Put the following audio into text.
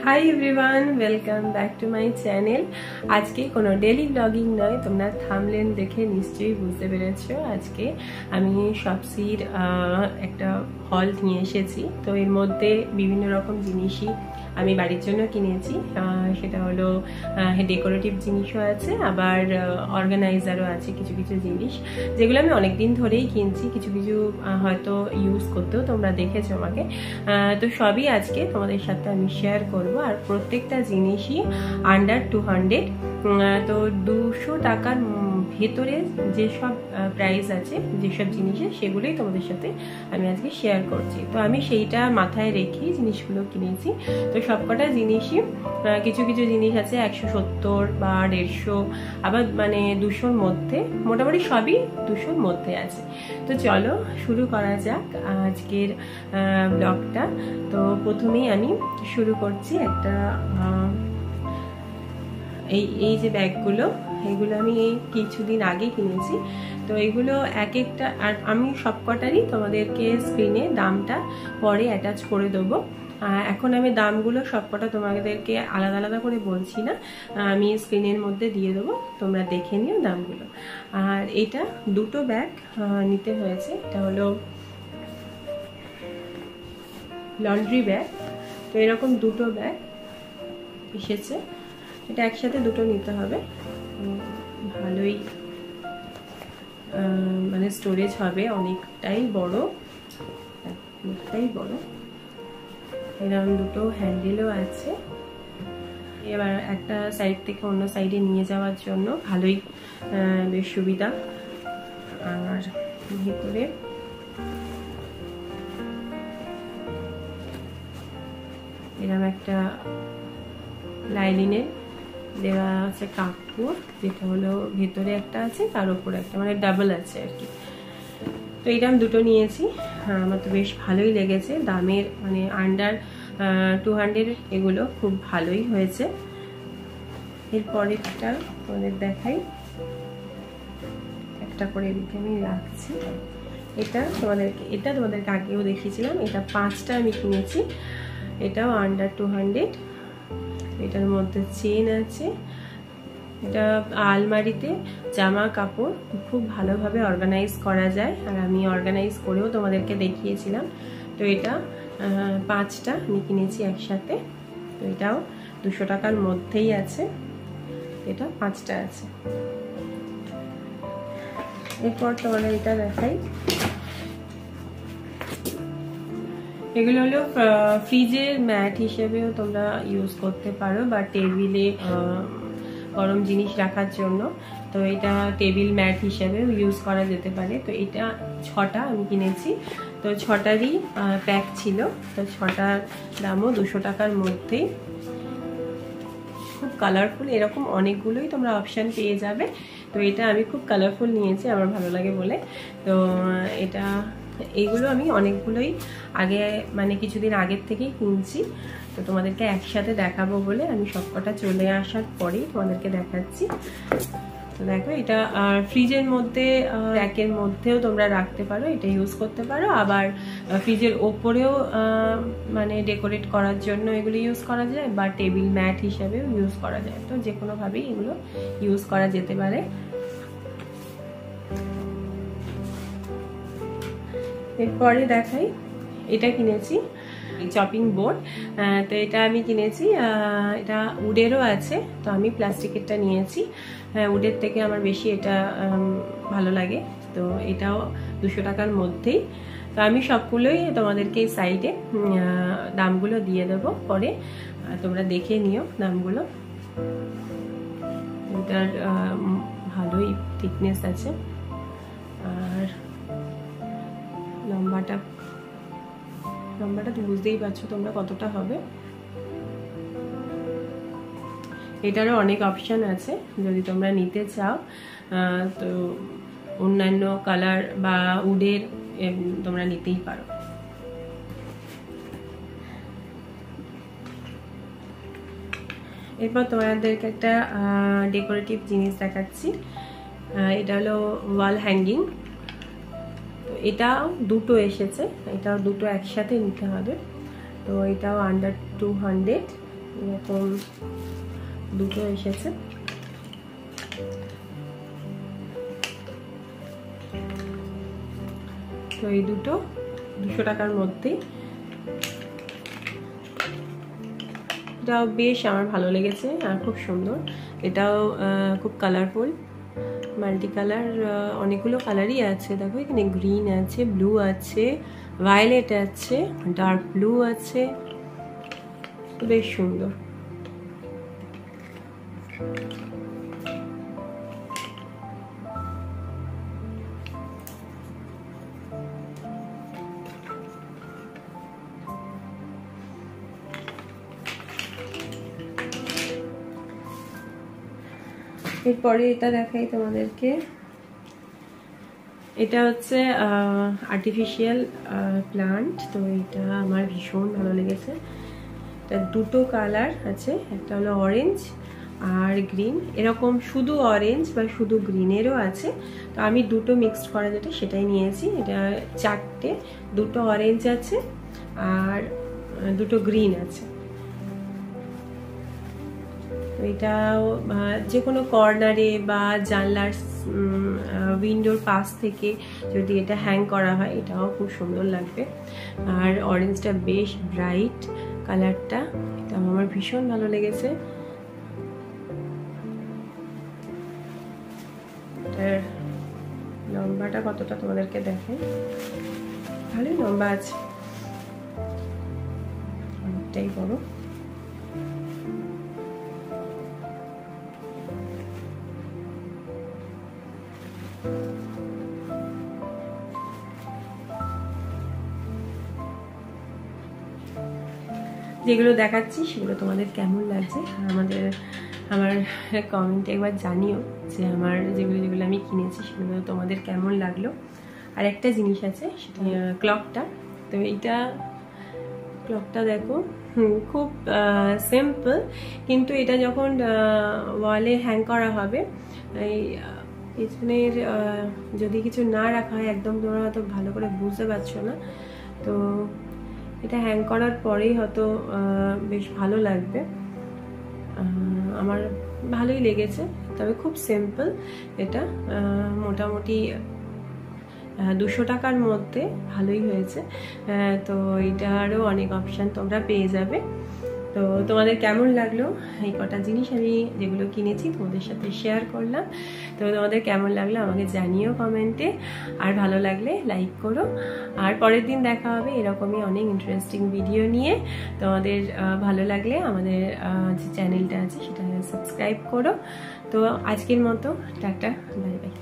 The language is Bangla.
Hi everyone, welcome back to my channel. আজকে কোনো ডেলি ব্লগিং নয়, তোমরা থাম্বনেল দেখে নিশ্চয়ই বুঝতে পেরেছো। আজকে আমি শপসির একটা হল নিয়ে এসেছি। তো এর মধ্যে বিভিন্ন রকম জিনিসই আমি বাড়ির জন্য কিনেছি। সেটা হলো ডেকোরেটিভ জিনিসও আছে, আবার অর্গানাইজারও আছে। কিছু কিছু জিনিস যেগুলো আমি অনেকদিন ধরেই কিনছি, কিছু কিছু হয়তো ইউজ করতেও তোমরা দেখেছো আমাকে। তো সবই আজকে তোমাদের সাথে আমি শেয়ার করব। আর প্রত্যেকটা জিনিসই আন্ডার 200। তো 200 টাকার ভেতরে যেসব প্রাইস আছে, যেসব জিনিসের, সেগুলোই তোমাদের সাথে আমি আজকে শেয়ার করছি। তো আমি সেইটা মাথায় রেখেই জিনিসগুলো কিনেছি। তো সবকটা জিনিসই, কিছু কিছু জিনিস আছে 170 বা 150, আবার মানে 200-র মধ্যে, মোটামুটি সবই 200-র মধ্যে আছে। তো চলো শুরু করা যাক আজকের ব্লগটা। তো প্রথমেই আমি শুরু করছি একটা এই যে ব্যাগগুলো, এগুলো আমি কিছুদিন আগে কিনেছি। তো এগুলো এক একটা, আর আমি সবকটারই তোমাদেরকে স্ক্রিনে দামটা পরে অ্যাটাচ করে দেবো। এখন আমি দামগুলো সবকটা তোমাদেরকে আলাদা আলাদা করে বলছি না, আমি স্ক্রিনের মধ্যে দিয়ে দেবো, তোমরা দেখে নিও দামগুলো। আর এটা দুটো ব্যাগ নিতে হয়েছে। এটা হলো লন্ড্রি ব্যাগ। তো এরকম দুটো ব্যাগ এসেছে, এটা একসাথে দুটো নিতে হবে। ভালোই মানে স্টোরেজ হবে, অনেকটাই বড়। এরকম দুটো হ্যান্ডেলও আছে। এবার একটা সাইড থেকে অন্য সাইডে নিয়ে যাওয়ার জন্য ভালোই বেশ সুবিধা। আর ভিতরে এরকম একটা লাইলিনের দেওয়া আছে কাপড়, যেটা হলো ভেতরে একটা আছে, তার উপর একটা, মানে ডাবল আছে আর কি। তো এটা আমি দুটো নিয়েছি। আমার তো বেশ ভালোই লেগেছে। দামের মানে আন্ডার 200 এগুলো খুব ভালোই হয়েছে। এরপরেরটা তোমাদের দেখাই, একটা করে এদিকে আমি রাখছি। এটা তোমাদেরকে আগেও দেখিয়েছিলাম। এটা 5টা আমি কিনেছি, এটাও আন্ডার 200। এটার মধ্যে চেন আছে। এটা আলমারিতে জামা কাপড় খুব ভালোভাবে অর্গানাইজ করা যায়, আর আমি অর্গানাইজ করেও তোমাদেরকে দেখিয়েছিলাম। তো এটা 5টা আমি কিনেছি একসাথে। তো এটাও 200 টাকার মধ্যেই আছে। এটা 5টা আছে। এরপর তোমাদের এটা দেখাই। এগুলো হলো ফ্রিজের ম্যাট হিসেবেও তোমরা ইউজ করতে পারো, বা টেবিলে গরম জিনিস রাখার জন্য। তো এটা টেবিল ম্যাট হিসেবেও ইউজ করা যেতে পারে। তো এটা 6টা আমি কিনেছি। তো 6টারই প্যাক ছিল। তো 6টার দামও 200 টাকার মধ্যেই। খুব কালারফুল, এরকম অনেকগুলোই তোমরা অপশান পেয়ে যাবে। তো এটা আমি খুব কালারফুল নিয়েছি, আমার ভালো লাগে বলে। তো এইগুলো আমি অনেকগুলোই আগে, মানে কিছুদিন আগের থেকেই কিনছি। তো তোমাদেরকে একসাথে দেখাবো বলে আমি সবকটা চলে আসার পরেই তোমাদেরকে দেখাচ্ছি। তো দেখো, এটা ফ্রিজের মধ্যে, র্যাকের মধ্যেও তোমরা রাখতে পারো, এটা ইউজ করতে পারো। আবার ফ্রিজের ওপরেও মানে ডেকোরেট করার জন্য এগুলো ইউজ করা যায়, বা টেবিল ম্যাট হিসেবেও ইউজ করা যায়। তো যে কোনোভাবেই এগুলো ইউজ করা যেতে পারে। এরপরে দেখাই, এটা কিনেছি চপিং বোর্ড। তো এটা আমি কিনেছি, এটা উডেরও আছে। তো আমি প্লাস্টিকেরটা নিয়েছি। উডের থেকে আমার বেশি এটা ভালো লাগে। তো এটাও 200 টাকার মধ্যেই। তো আমি সবগুলোই তোমাদেরকে সাইডে দামগুলো দিয়ে দেবো, পরে তোমরা দেখে নিও দামগুলো। এটার ভালোই থিকনেস আছে। আর লম্বাটা তো বুঝতেই পারছো তোমরা কতটা হবে। এটারও অনেক অপশান আছে, যদি তোমরা নিতে চাও। তো অন্যান্য কালার বা উডের তোমরা নিতেই পারো। এরপর তোমাদেরকে একটা ডেকোরেটিভ জিনিস দেখাচ্ছি। এটা হলো ওয়াল হ্যাঙ্গিং। তো এটাও দুটো এসেছে, এটাও দুটো একসাথে নিতে হবে। তো এটাও আন্ডার 200। এরকম দুটো এসেছে। তো এই দুটো 200 টাকার মধ্যেই। এটাও বেশ আমার ভালো লেগেছে আর খুব সুন্দর। এটাও খুব কালারফুল, মাল্টি কালার, অনেকগুলো কালারই আছে। দেখো এখানে গ্রিন আছে, ব্লু আছে, ভায়োলেট আছে, ডার্ক ব্লু আছে, বেশ সুন্দর। এরপরে এটা দেখাই তোমাদেরকে। এটা হচ্ছে আর্টিফিশিয়াল প্লান্ট। তো এটা আমার ভীষণ ভালো লেগেছে। এটা দুটো কালার আছে, একটা হলো অরেঞ্জ আর গ্রিন। এরকম শুধু অরেঞ্জ বা শুধু গ্রিনেরও আছে। তো আমি দুটো মিক্সড করা যেটা সেটাই নিয়েছি। এটা 4টে, দুটো অরেঞ্জ আছে আর দুটো গ্রিন আছে। এটাও যে কোনো কর্নারে বা জানলার উইন্ডোর পাশ থেকে যদি এটা হ্যাং করা হয় এটাও খুব সুন্দর লাগবে। আর অরেঞ্জটা বেশ ব্রাইট কালারটা, এটা আমার ভীষণ ভালো লেগেছে। এটার লম্বাটা কতটা তোমাদেরকে দেখে, ভালোই লম্বা আছে, অনেকটাই বড়। যেগুলো দেখাচ্ছি সেগুলো তোমাদের কেমন লাগছে আমার কমেন্টে একবার জানিও যে আমার যেগুলো আমি কিনেছি সেগুলো তোমাদের কেমন লাগলো। আর একটা জিনিস আছে, সেটা ক্লকটা। তো এইটা ক্লকটা দেখো খুব সিম্পল, কিন্তু এটা যখন ওয়ালে হ্যাং করা হবে, এই পিছনের যদি কিছু না রাখা হয়, একদম তোমরা হয়তো ভালো করে বুঝতে পারছো না, তো এটা হ্যাং করার পরেই হয়তো বেশ ভালো লাগবে। আমার ভালোই লেগেছে, তবে খুব সিম্পল। এটা মোটামুটি 200 টাকার মধ্যে ভালোই হয়েছে। তো এটারও অনেক অপশান তোমরা পেয়ে যাবে। তো তোমাদের কেমন লাগলো এই কটা জিনিস আমি যেগুলো কিনেছি তোমাদের সাথে শেয়ার করলাম। তো তোমাদের কেমন লাগলো আমাকে জানিও কমেন্টে, আর ভালো লাগলে লাইক করো। আর পরের দিন দেখা হবে এরকমই অনেক ইন্টারেস্টিং ভিডিও নিয়ে। তোমাদের ভালো লাগলে আমাদের যে চ্যানেলটা আছে সেটা সাবস্ক্রাইব করো। তো আজকের মতো টাটা, বাই বাই।